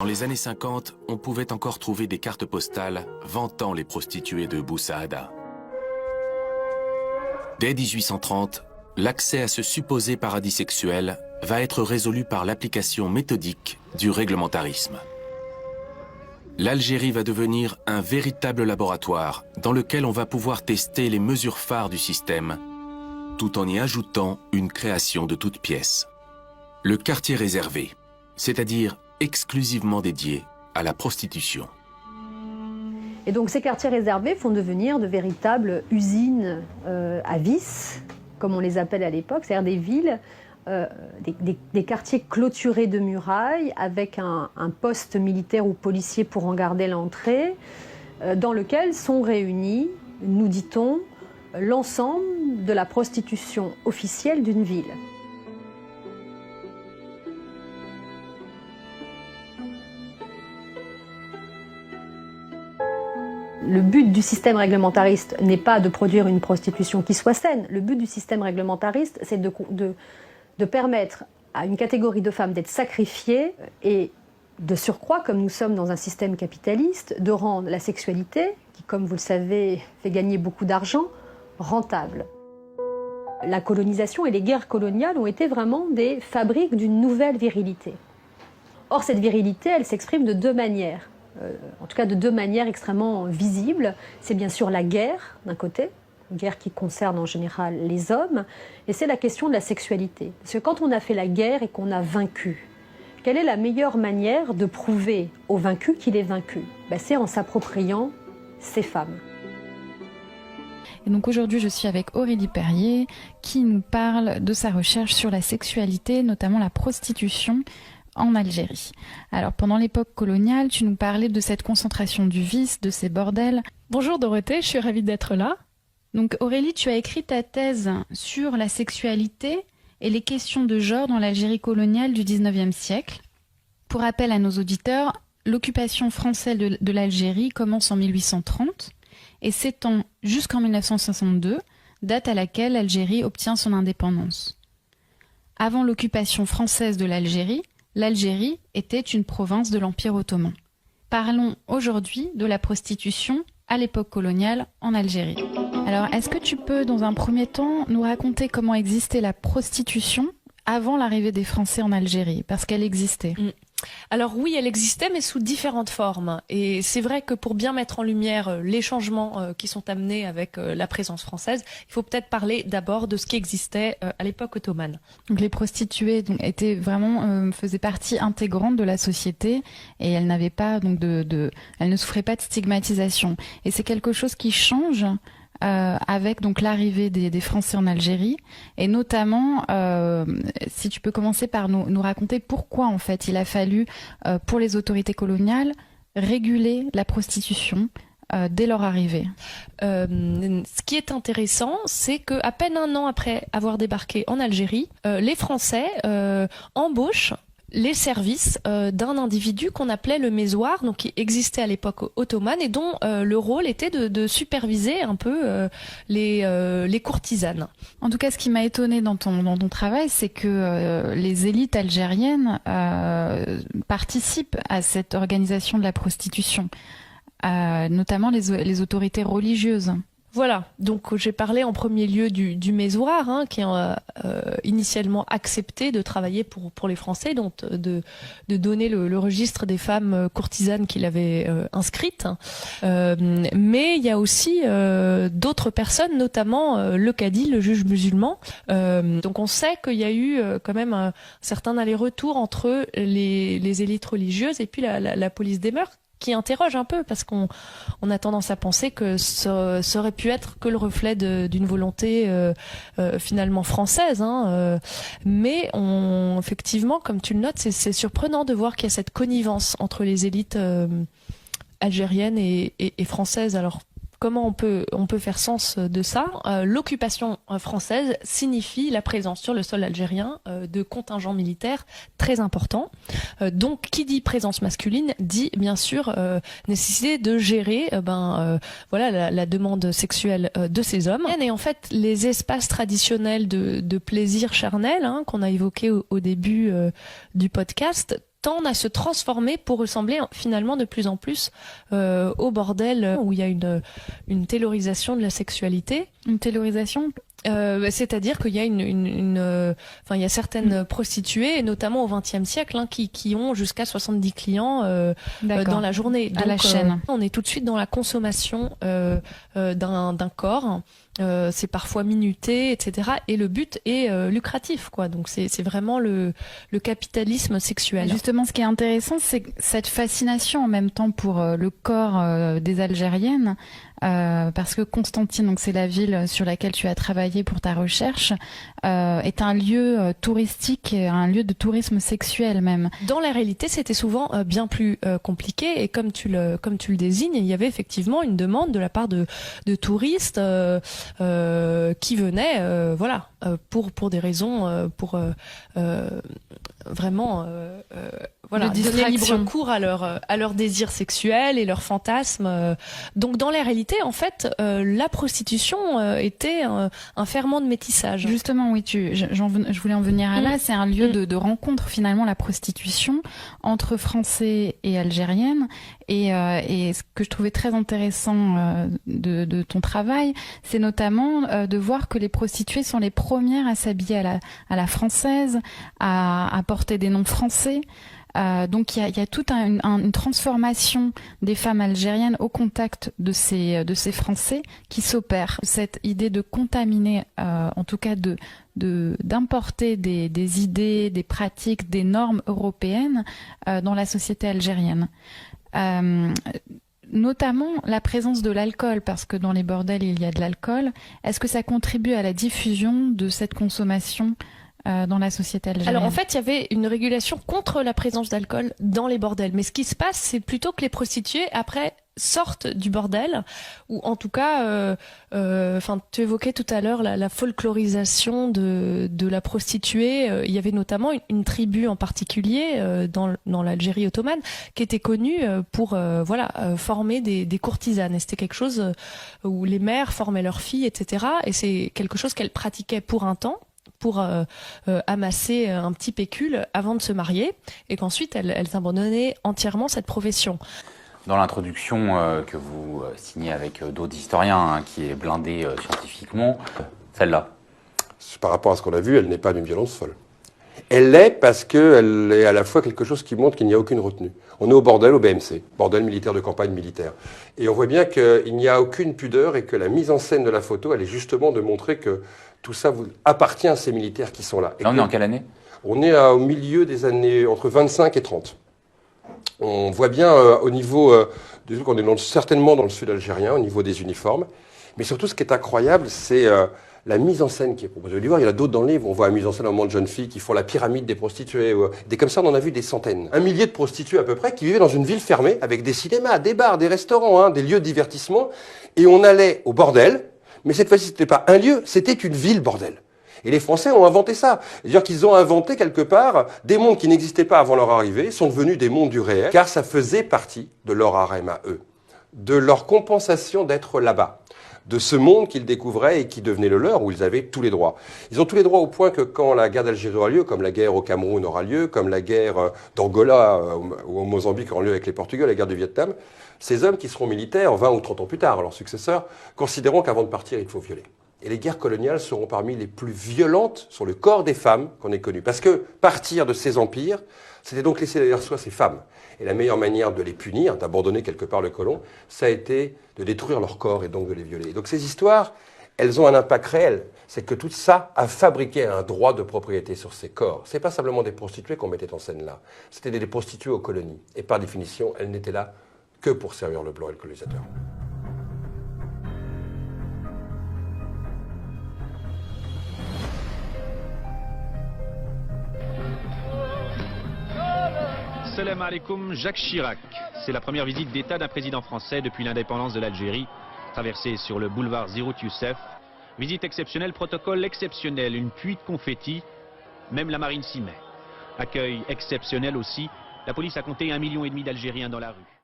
Dans les années 50, on pouvait encore trouver des cartes postales vantant les prostituées de Bou Saada. Dès 1830, l'accès à ce supposé paradis sexuel va être résolu par l'application méthodique du réglementarisme. L'Algérie va devenir un véritable laboratoire dans lequel on va pouvoir tester les mesures phares du système, tout en y ajoutant une création de toutes pièces. Le quartier réservé, c'est-à-dire exclusivement dédié à la prostitution. Et donc ces quartiers réservés vont devenir de véritables usines à vices, comme on les appelle à l'époque, c'est-à-dire des villes, des quartiers clôturés de murailles avec un poste militaire ou policier pour en garder l'entrée, dans lequel sont réunis, nous dit-on, l'ensemble de la prostitution officielle d'une ville. Le but du système réglementariste n'est pas de produire une prostitution qui soit saine. Le but du système réglementariste, c'est de permettre à une catégorie de femmes d'être sacrifiées et de surcroît, comme nous sommes dans un système capitaliste, de rendre la sexualité, qui comme vous le savez fait gagner beaucoup d'argent, rentable. La colonisation et les guerres coloniales ont été vraiment des fabriques d'une nouvelle virilité. Or, cette virilité, elle s'exprime de deux manières. En tout cas de deux manières extrêmement visibles. C'est bien sûr la guerre, d'un côté, une guerre qui concerne en général les hommes, et c'est la question de la sexualité. Parce que quand on a fait la guerre et qu'on a vaincu, quelle est la meilleure manière de prouver au vaincu qu'il est vaincu? C'est en s'appropriant ces femmes. Et donc aujourd'hui, je suis avec Aurélie Perrier qui nous parle de sa recherche sur la sexualité, notamment la prostitution en Algérie. Alors pendant l'époque coloniale, tu nous parlais de cette concentration du vice, de ces bordels. Bonjour Dorothée, je suis ravie d'être là. Donc Aurélie, tu as écrit ta thèse sur la sexualité et les questions de genre dans l'Algérie coloniale du 19e siècle. Pour rappel à nos auditeurs, l'occupation française de l'Algérie commence en 1830 et s'étend jusqu'en 1962, date à laquelle l'Algérie obtient son indépendance. Avant l'occupation française de l'Algérie, l'Algérie était une province de l'Empire ottoman. Parlons aujourd'hui de la prostitution à l'époque coloniale en Algérie. Alors, est-ce que tu peux, dans un premier temps, nous raconter comment existait la prostitution avant l'arrivée des Français en Algérie? Parce qu'elle existait. Alors oui, elle existait, mais sous différentes formes. Et c'est vrai que pour bien mettre en lumière les changements qui sont amenés avec la présence française, il faut peut-être parler d'abord de ce qui existait à l'époque ottomane. Donc les prostituées étaient vraiment faisaient partie intégrante de la société et elles n'avaient pas elles ne souffraient pas de stigmatisation. Et c'est quelque chose qui change. Avec donc l'arrivée des Français en Algérie et notamment si tu peux commencer par nous raconter pourquoi en fait il a fallu pour les autorités coloniales réguler la prostitution dès leur arrivée. Ce qui est intéressant, c'est que à peine un an après avoir débarqué en Algérie, les Français embauchent les services d'un individu qu'on appelait le mésoir, donc qui existait à l'époque ottomane et dont le rôle était de superviser un peu les courtisanes. En tout cas, ce qui m'a étonnée dans ton travail, c'est que les élites algériennes participent à cette organisation de la prostitution, notamment les autorités religieuses. Voilà, donc j'ai parlé en premier lieu du mésoir, qui a initialement accepté de travailler pour les Français, donc de donner le registre des femmes courtisanes qu'il avait inscrites. Mais il y a aussi d'autres personnes, notamment le cadi, le juge musulman. Donc on sait qu'il y a eu quand même un certain aller-retour entre les élites religieuses et puis la police des mœurs, qui interroge un peu, parce qu'on a tendance à penser que ça aurait pu être que le reflet d'une volonté finalement française. Mais effectivement, comme tu le notes, c'est surprenant de voir qu'il y a cette connivence entre les élites algériennes et françaises. Alors, comment on peut faire sens de ça? L'occupation française signifie la présence sur le sol algérien de contingents militaires très importants. Donc, qui dit présence masculine dit bien sûr nécessité de gérer la demande sexuelle de ces hommes. Et en fait, les espaces traditionnels de plaisir charnel qu'on a évoqués au début du podcast tendent à se transformer pour ressembler finalement de plus en plus au bordel où il y a une taylorisation de la sexualité. Une taylorisation? C'est-à-dire qu'il y a il y a certaines prostituées, et notamment au XXe siècle, qui ont jusqu'à 70 clients dans la journée. Donc, à la chaîne. On est tout de suite dans la consommation d'un corps. C'est parfois minuté, etc. Et le but est lucratif, quoi. Donc c'est vraiment le capitalisme sexuel. Et justement, ce qui est intéressant, c'est cette fascination en même temps pour le corps des Algériennes. Parce que Constantine, donc c'est la ville sur laquelle tu as travaillé pour ta recherche, est un lieu touristique, un lieu de tourisme sexuel même. Dans la réalité, c'était souvent bien plus compliqué, et comme tu le désignes, il y avait effectivement une demande de la part de touristes qui venaient, pour des raisons, vraiment donner libre cours à leur désir sexuel et leurs fantasmes. Donc dans la réalité, en fait, la prostitution était un ferment de métissage. Justement, oui, je voulais en venir à là. C'est un lieu de rencontre, finalement, la prostitution, entre Français et Algériennes. Et ce que je trouvais très intéressant de ton travail, c'est notamment de voir que les prostituées sont les premières à s'habiller à la française, à porter des noms français. Donc il y a toute une transformation des femmes algériennes au contact de ces Français qui s'opère. Cette idée de contaminer, en tout cas d'importer des idées, des pratiques, des normes européennes dans la société algérienne. Notamment la présence de l'alcool, parce que dans les bordels il y a de l'alcool. Est-ce que ça contribue à la diffusion de cette consommation dans la société algérienne? Alors en fait, il y avait une régulation contre la présence d'alcool dans les bordels. Mais ce qui se passe, c'est plutôt que les prostituées, après, sortent du bordel, ou en tout cas, tu évoquais tout à l'heure la folklorisation de la prostituée. Il y avait notamment une tribu en particulier dans l'Algérie ottomane qui était connue pour former des courtisanes. Et c'était quelque chose où les mères formaient leurs filles, etc. Et c'est quelque chose qu'elles pratiquaient pour un temps, pour amasser un petit pécule avant de se marier, et qu'ensuite elles abandonnaient entièrement cette profession. Dans l'introduction que vous signez avec d'autres historiens, qui est blindée scientifiquement, celle-là. Par rapport à ce qu'on a vu, elle n'est pas d'une violence folle. Elle l'est parce qu'elle est à la fois quelque chose qui montre qu'il n'y a aucune retenue. On est au bordel, au BMC, bordel militaire de campagne militaire. Et on voit bien qu'il n'y a aucune pudeur et que la mise en scène de la photo, elle est justement de montrer que tout ça appartient à ces militaires qui sont là. Là, on est en quelle année? On est au milieu des années entre 25 et 30. On voit bien au niveau on est certainement dans le sud algérien, au niveau des uniformes. Mais surtout, ce qui est incroyable, c'est la mise en scène qui est proposée. Il y en a d'autres dans le livre. On voit la mise en scène au moment de jeunes filles qui font la pyramide des prostituées. Des comme ça, on en a vu des centaines. 1 millier de prostituées à peu près qui vivaient dans une ville fermée avec des cinémas, des bars, des restaurants, des lieux de divertissement. Et on allait au bordel. Mais cette fois-ci, ce n'était pas un lieu, c'était une ville bordel. Et les Français ont inventé ça. C'est-à-dire qu'ils ont inventé quelque part des mondes qui n'existaient pas avant leur arrivée, sont devenus des mondes du réel, car ça faisait partie de leur harem à eux, de leur compensation d'être là-bas, de ce monde qu'ils découvraient et qui devenait le leur, où ils avaient tous les droits. Ils ont tous les droits au point que quand la guerre d'Algérie aura lieu, comme la guerre au Cameroun aura lieu, comme la guerre d'Angola ou au Mozambique aura lieu avec les Portugais, la guerre du Vietnam, ces hommes qui seront militaires 20 ou 30 ans plus tard, leurs successeurs, considéreront qu'avant de partir, il faut violer. Et les guerres coloniales seront parmi les plus violentes sur le corps des femmes qu'on ait connues. Parce que partir de ces empires, c'était donc laisser derrière soi ces femmes. Et la meilleure manière de les punir, d'abandonner quelque part le colon, ça a été de détruire leur corps et donc de les violer. Et donc ces histoires, elles ont un impact réel. C'est que tout ça a fabriqué un droit de propriété sur ces corps. C'est pas simplement des prostituées qu'on mettait en scène là. C'était des prostituées aux colonies. Et par définition, elles n'étaient là que pour servir le blanc et le colonisateur. Salam alaikum, Jacques Chirac. C'est la première visite d'État d'un président français depuis l'indépendance de l'Algérie. Traversée sur le boulevard Zirout Youssef. Visite exceptionnelle, protocole exceptionnel, une pluie de confettis. Même la marine s'y met. Accueil exceptionnel aussi. La police a compté 1,5 million d'Algériens dans la rue.